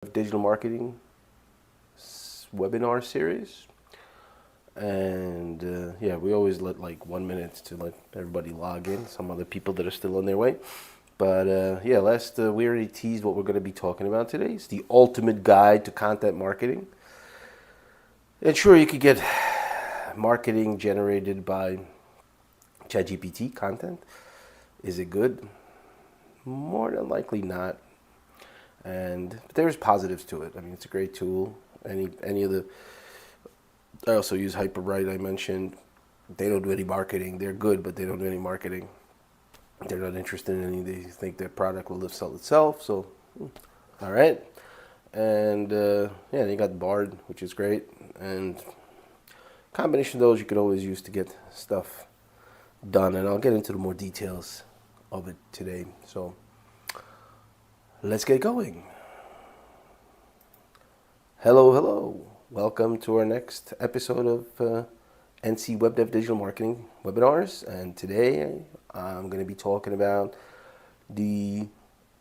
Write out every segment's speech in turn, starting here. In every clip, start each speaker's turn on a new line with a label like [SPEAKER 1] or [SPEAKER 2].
[SPEAKER 1] Digital marketing webinar series. And yeah, we always let like 1 minute to let everybody log in, some other people that are still on their way. But yeah, we already teased what we're going to be talking about today. It's the ultimate guide to content marketing. And sure, you could get marketing generated by ChatGPT content. Is it good? More than likely not. But there's positives to it. I mean, it's a great tool. Any of the I also use HyperWrite. I mentioned they don't do any marketing. They're good, but they don't do any marketing. They're not interested in any. They think their product will sell itself. So, all right. And yeah, you got Bard, which is great. And combination of those you could always use to get stuff done. And I'll get into the more details of it today. So let's get going. Hello, hello. Welcome to our next episode of NC Web Dev Digital Marketing webinars. And today I'm going to be talking about the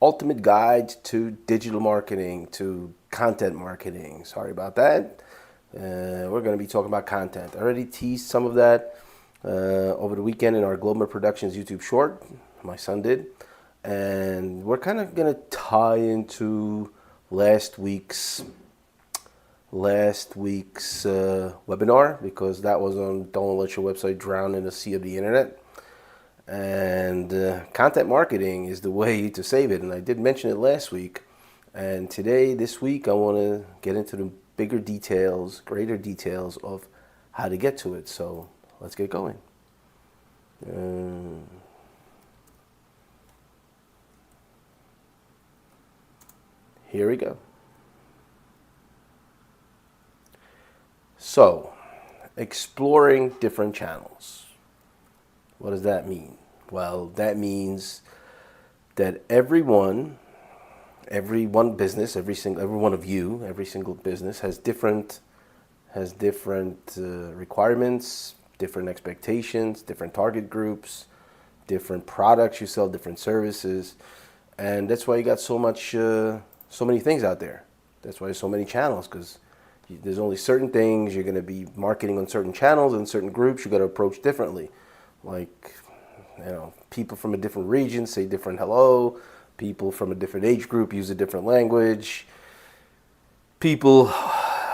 [SPEAKER 1] ultimate guide to digital marketing, to content marketing. Sorry about that. We're going to be talking about content. I already teased some of that over the weekend in our Global Productions YouTube short. My son did. And we're kind of going to tie into last week's webinar, because that was on Don't Let Your Website Drown in the Sea of the Internet. And content marketing is the way to save it. And I did mention it last week. And this week, I want to get into the bigger details, greater details of how to get to it. So let's get going. Here we go. So, exploring different channels. What does that mean? Well, that means that every one business, every one of you, every single business has different requirements, different expectations, different target groups, different products you sell, different services, and that's why you got so many things out there. That's why there's so many channels, because there's only certain things you're going to be marketing on, certain channels and certain groups you got to approach differently. Like, people from a different region say different hello. People from a different age group use a different language. People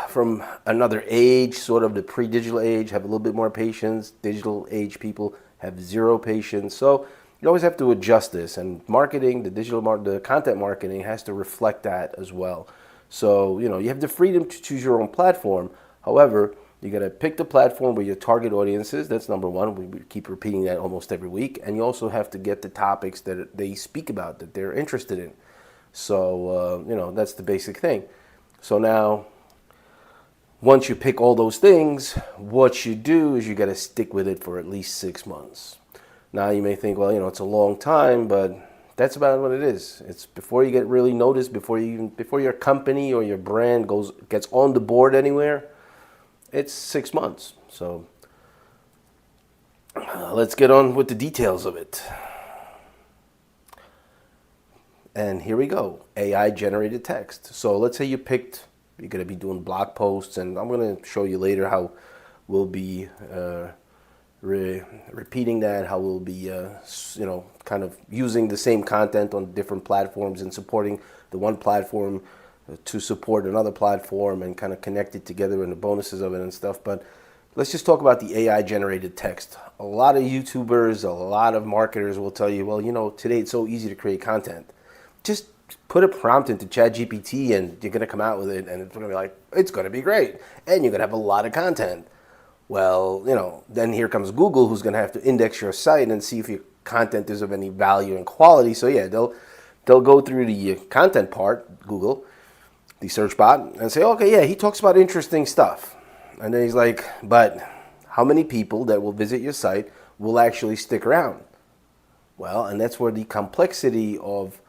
[SPEAKER 1] from another age, sort of the pre-digital age, have a little bit more patience. Digital age people have zero patience. So you always have to adjust this. And marketing, the content marketing has to reflect that as well. So, you have the freedom to choose your own platform. However, you got to pick the platform where your target audience is. That's number one. We keep repeating that almost every week. And you also have to get the topics that they speak about, that they're interested in. So, that's the basic thing. So now, once you pick all those things, what you do is you got to stick with it for at least 6 months. Now, you may think, well, it's a long time, but that's about what it is. It's before you get really noticed, before your company or your brand gets on the board anywhere. It's 6 months. So let's get on with the details of it. And here we go. AI generated text. So let's say you're going to be doing blog posts, and I'm going to show you later how we'll be repeating that, how we'll be, kind of using the same content on different platforms and supporting the one platform to support another platform and kind of connect it together and the bonuses of it and stuff. But let's just talk about the AI generated text. A lot of YouTubers, a lot of marketers will tell you, well, today it's so easy to create content. Just put a prompt into ChatGPT and you're going to come out with it, and it's going to be like, it's going to be great. And you're going to have a lot of content. Well, then here comes Google, who's going to have to index your site and see if your content is of any value and quality. So yeah, they'll go through the content part, Google, the search bot, and say, okay, yeah, he talks about interesting stuff. And then he's like, but how many people that will visit your site will actually stick around? Well, and that's where the complexity of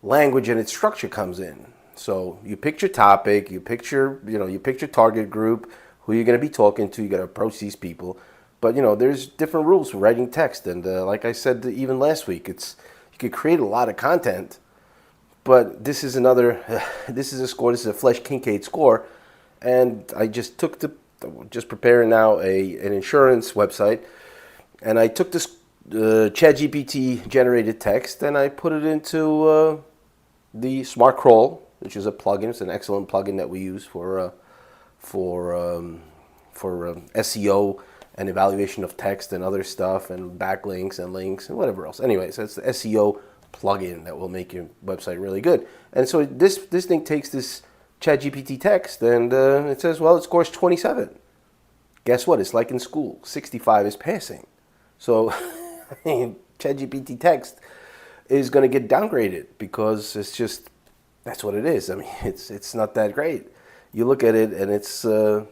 [SPEAKER 1] language and its structure comes in. So you pick your topic, you pick your target group, who you're going to be talking to. You got to approach these people. But, there's different rules for writing text. And like I said, even last week, you could create a lot of content, But this is another, this is a score, this is a Flesch Kincaid score. And I just took just preparing now an insurance website. And I took this ChatGPT generated text and I put it into the Smart Crawl, which is a plugin. It's an excellent plugin that we use for SEO and evaluation of text and other stuff and backlinks and links and whatever else. Anyways, that's the SEO plugin that will make your website really good. And so this thing takes this ChatGPT text and it says, well, it scores 27. Guess what? It's like in school. 65 is passing. So ChatGPT text is going to get downgraded because it's just, that's what it is. I mean, it's not that great. You look at it and it's, the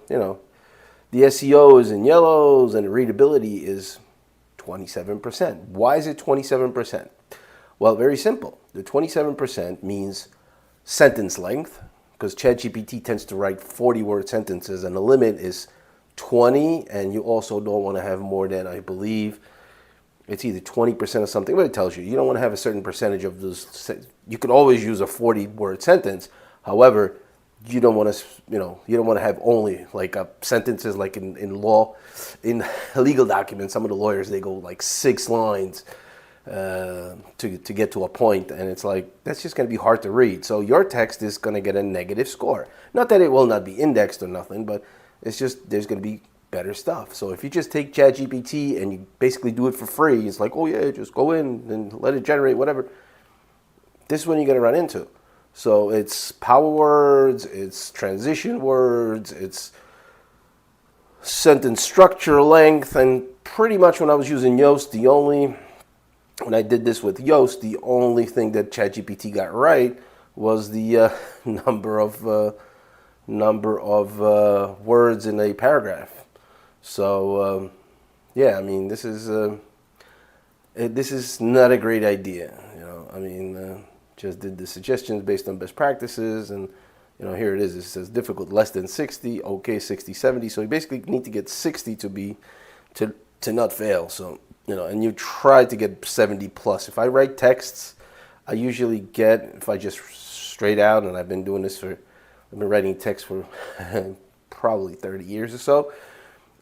[SPEAKER 1] SEO is in yellows and the readability is 27%. Why is it 27%? Well, very simple. The 27% means sentence length, because ChatGPT tends to write 40-word sentences and the limit is 20, and you also don't want to have more than, I believe, it's either 20% of something, but it tells you. You don't want to have a certain percentage of those. You could always use a 40-word sentence. However, you don't want to, you don't want to have only like sentences like in law, in legal documents. Some of the lawyers, they go like 6 lines to get to a point, and it's like, that's just going to be hard to read. So your text is going to get a negative score. Not that it will not be indexed or nothing, but it's just, there's going to be better stuff. So if you just take ChatGPT and you basically do it for free, it's like, oh yeah, just go in and let it generate whatever. This is what you're going to run into. So it's power words, it's transition words, it's sentence structure length, and pretty much when I was using Yoast, when I did this with Yoast, the only thing that ChatGPT got right was the number of words in a paragraph. So yeah, I mean, this is not a great idea. Just did the suggestions based on best practices, and here it is. It says difficult, less than 60, okay, 60, 70. So you basically need to get 60 to not fail. So and you try to get 70 plus. If I write texts, I usually get, if I just straight out, and I've been doing this I've been writing text for probably 30 years or so,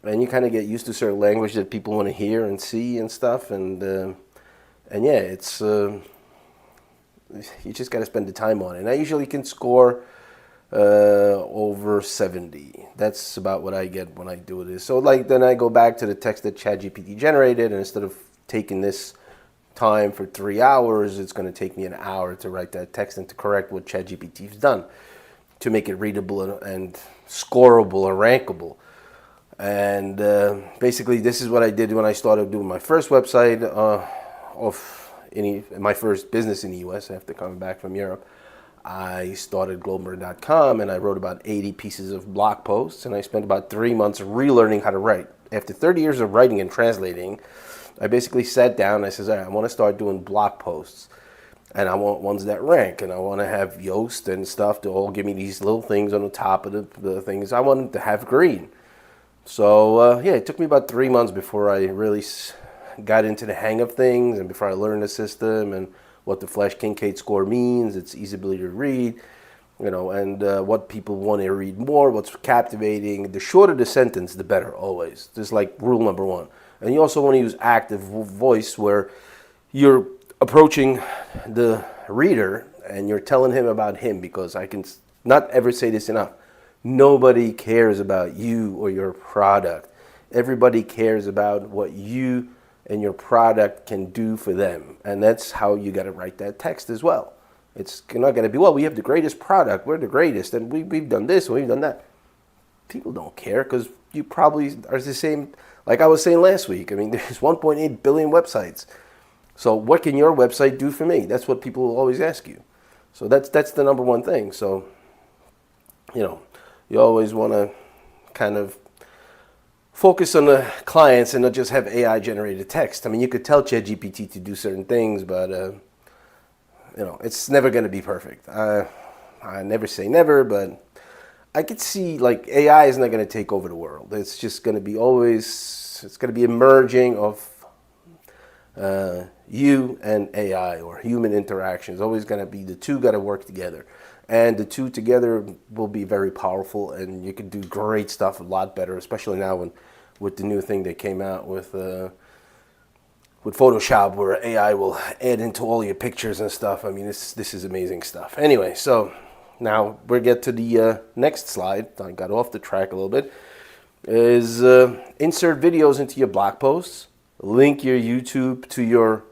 [SPEAKER 1] and you kind of get used to certain language that people want to hear and see and stuff, and yeah, it's you just got to spend the time on it. And I usually can score over 70. That's about what I get when I do this. So like then I go back to the text that ChatGPT generated, and instead of taking this time for 3 hours, it's going to take me an hour to write that text and to correct what ChatGPT's done to make it readable and scoreable or rankable. And basically this is what I did when I started doing my first website my first business in the US after coming back from Europe. I started Glober.com and I wrote about 80 pieces of blog posts, and I spent about 3 months relearning how to write. After 30 years of writing and translating, I basically sat down and I said, all right, I want to start doing blog posts, and I want ones that rank, and I want to have Yoast and stuff to all give me these little things on the top of the things. I wanted to have green. So yeah, it took me about 3 months before I really got into the hang of things, and before I learned the system and what the Flesch Kincaid score means, its easy to read, and what people want to read more, what's captivating. The shorter the sentence, the better, always. This is like rule number 1. And you also want to use active voice, where you're approaching the reader and you're telling him about him, because I can not ever say this enough. Nobody cares about you or your product. Everybody cares about what you and your product can do for them. And that's how you got to write that text as well. It's not going to be, well, we have the greatest product, we're the greatest, and we've done this, we've done that. People don't care, because you probably are the same, like I was saying last week. I mean, there's 1.8 billion websites. So what can your website do for me? That's what people will always ask you. So that's the number one thing. So, you always want to kind of focus on the clients and not just have AI generated text. I mean, you could tell ChatGPT to do certain things, but it's never going to be perfect. I never say never, but I could see like AI is not going to take over the world. It's just going to be it's going to be emerging of You and AI or human interaction is always going to be, the two got to work together. And the two together will be very powerful, and you can do great stuff a lot better, especially now with the new thing that came out with Photoshop, where AI will add into all your pictures and stuff. I mean, this is amazing stuff. Anyway, so now we get to the next slide. I got off the track a little bit. Is insert videos into your blog posts, link your YouTube to your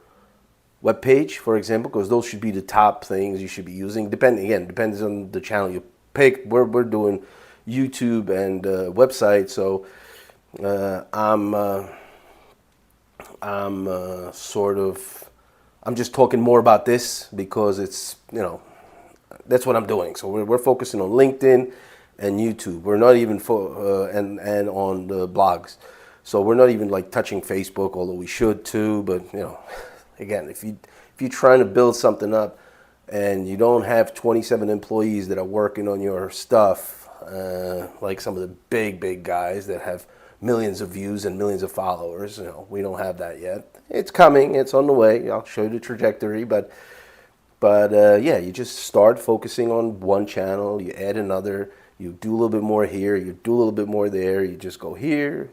[SPEAKER 1] web page, for example, because those should be the top things you should be using. Depends on the channel you pick. We're doing YouTube and website, so I'm just talking more about this because it's, that's what I'm doing. So we're focusing on LinkedIn and YouTube. We're not even and on the blogs. So we're not even like touching Facebook, although we should too. But again, if you're trying to build something up and you don't have 27 employees that are working on your stuff, like some of the big guys that have millions of views and millions of followers, we don't have that yet. It's coming. It's on the way. I'll show you the trajectory, but yeah, you just start focusing on one channel. You add another. You do a little bit more here. You do a little bit more there. You just go here,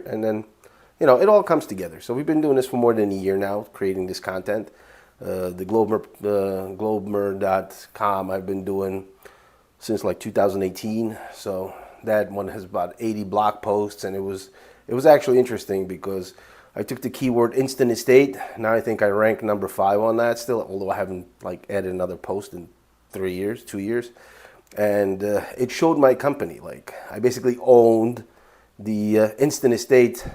[SPEAKER 1] and then it all comes together. So we've been doing this for more than a year now, creating this content. The Globmer.com I've been doing since like 2018. So that one has about 80 blog posts, and it was actually interesting because I took the keyword instant estate. Now I think I rank number 5 on that still, although I haven't like added another post in 2 years. And it showed my company. Like I basically owned the instant estate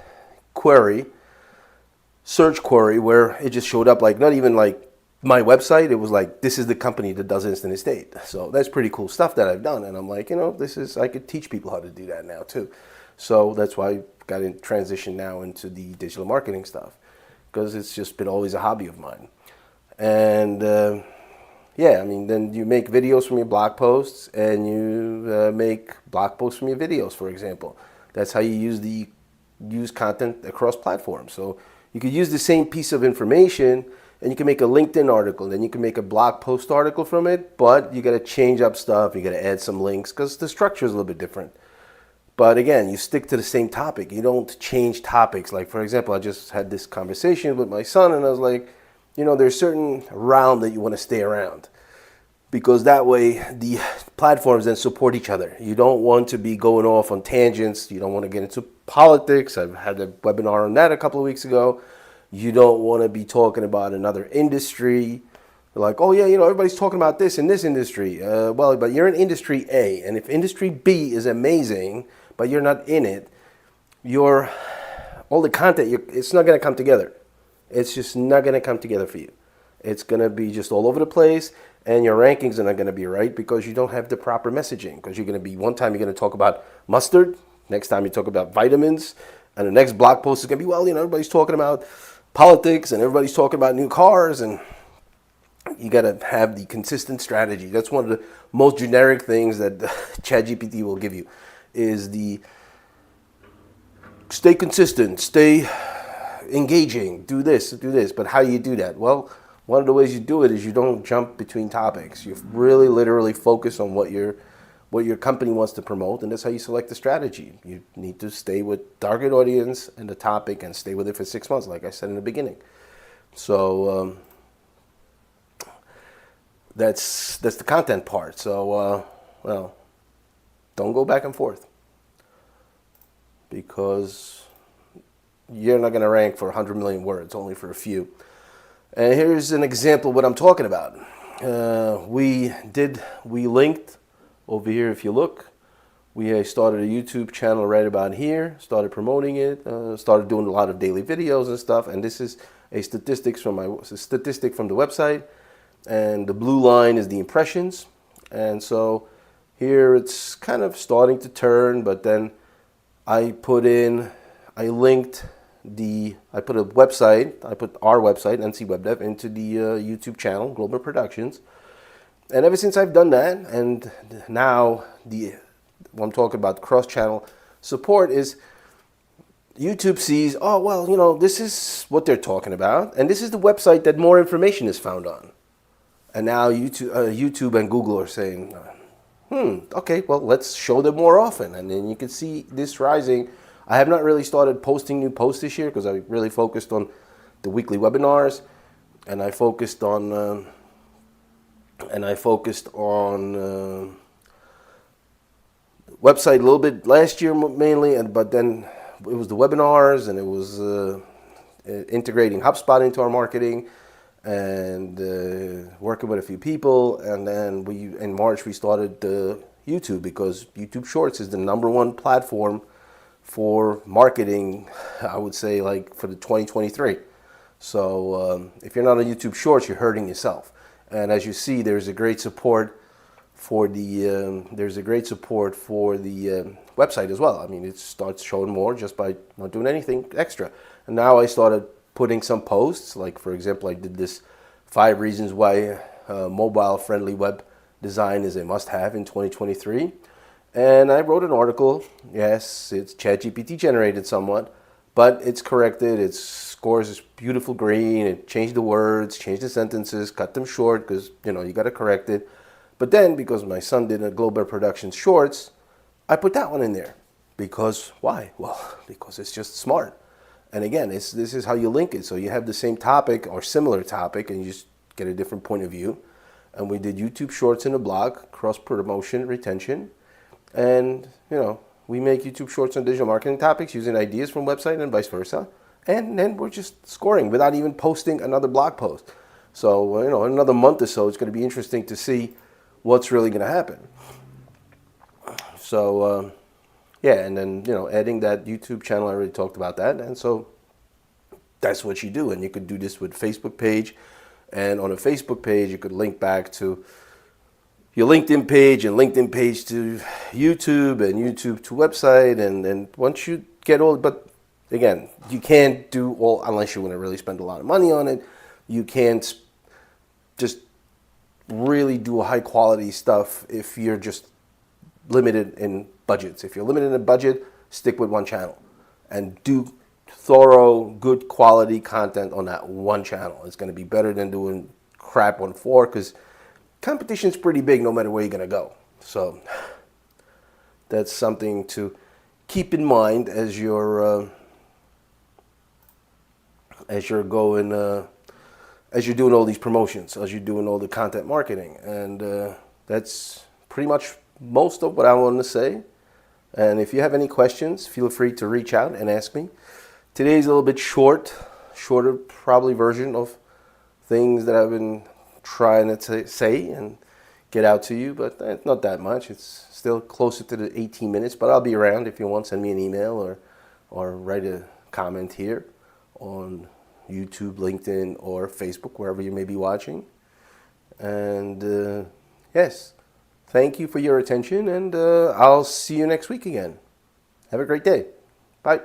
[SPEAKER 1] search query, where it just showed up like not even like my website. It was like, this is the company that does instant estate. So that's pretty cool stuff that I've done. And I'm like, I could teach people how to do that now too. So that's why I got in transition now into the digital marketing stuff, because it's just been always a hobby of mine. And yeah, I mean, then you make videos from your blog posts, and you make blog posts from your videos, for example. That's how you use content across platforms. So you could use the same piece of information, and you can make a LinkedIn article, then you can make a blog post article from it, but you got to change up stuff. You got to add some links because the structure is a little bit different. But again, you stick to the same topic. You don't change topics. Like, for example, I just had this conversation with my son, and I was like, there's a certain realm that you want to stay around, because that way the platforms then support each other. You don't want to be going off on tangents. You don't want to get into politics. I've had a webinar on that a couple of weeks ago. You don't want to be talking about another industry. Like, oh yeah, everybody's talking about this in this industry. Well, but you're in industry A, and if industry B is amazing, but you're not in it, all the content, it's not going to come together. It's just not going to come together for you. It's going to be just all over the place, and your rankings are not going to be right because you don't have the proper messaging. Because one time you're going to talk about mustard, next time you talk about vitamins, and the next blog post is going to be, everybody's talking about politics, and everybody's talking about new cars, and you got to have the consistent strategy. That's one of the most generic things that ChatGPT will give you, is the stay consistent, stay engaging, do this. But how do you do that? Well, one of the ways you do it is you don't jump between topics. You really literally focus on what your company wants to promote, and that's how you select the strategy. You need to stay with target audience and the topic and stay with it for 6 months, like I said in the beginning. So that's the content part. So don't go back and forth, because you're not going to rank for 100 million words, only for a few. And here's an example of what I'm talking about. We linked over here. If you look, we started a YouTube channel right about here, started promoting it, started doing a lot of daily videos and stuff. And this is a statistic from the website. And the blue line is the impressions. And so here it's kind of starting to turn, but then I put a website, I put our website, NC WebDev, into the YouTube channel, Global Productions. And ever since I've done that, and now what I'm talking about cross-channel support is, YouTube sees, oh, well, this is what they're talking about, and this is the website that more information is found on. And now YouTube and Google are saying, okay, well, let's show them more often. And then you can see this rising. I have not really started posting new posts this year because I really focused on the weekly webinars, and I focused on website a little bit last year mainly, but then it was the webinars, and it was integrating HubSpot into our marketing, and working with a few people. And then in March we started YouTube, because YouTube Shorts is the #1 platform for marketing, I would say, like for the 2023. So if you're not on YouTube Shorts, you're hurting yourself. And as you see, there's a great support for the website as well. I mean, it starts showing more just by not doing anything extra. And now I started putting some posts, like for example, I did this 5 reasons why mobile friendly web design is a must-have in 2023. And I wrote an article. Yes, it's ChatGPT generated somewhat, but it's corrected. It scores this beautiful green. It changed the words, changed the sentences, cut them short, because you got to correct it. But then, because my son did a Global Productions Shorts, I put that one in there. Because why? Well, because it's just smart. And again, this is how you link it. So you have the same topic or similar topic, and you just get a different point of view. And we did YouTube Shorts in a blog, cross promotion, retention. And, we make YouTube Shorts on digital marketing topics using ideas from website and vice versa. And then we're just scoring without even posting another blog post. So, in another month or so, it's going to be interesting to see what's really going to happen. So, yeah, and then, adding that YouTube channel, I already talked about that. And so that's what you do. And you could do this with Facebook page. And on a Facebook page, you could link back to your LinkedIn page, and LinkedIn page to YouTube, and YouTube to website. And once you get all, but again, you can't do all unless you want to really spend a lot of money on it. You can't just really do high quality stuff if you're just limited in budgets. If you're limited in budget, stick with one channel and do thorough, good quality content on that one channel. It's going to be better than doing crap on 4, because competition's pretty big no matter where you're going to go. So that's something to keep in mind as you're doing all these promotions, as you're doing all the content marketing. And that's pretty much most of what I wanted to say. And if you have any questions, feel free to reach out and ask me. Today's a little bit shorter probably version of things that I've been trying to say and get out to you, but it's not that much. It's still closer to the 18 minutes, but I'll be around if you want. Send me an email or write a comment here on YouTube, LinkedIn, or Facebook, wherever you may be watching. And yes, thank you for your attention, and I'll see you next week again. Have a great day. Bye.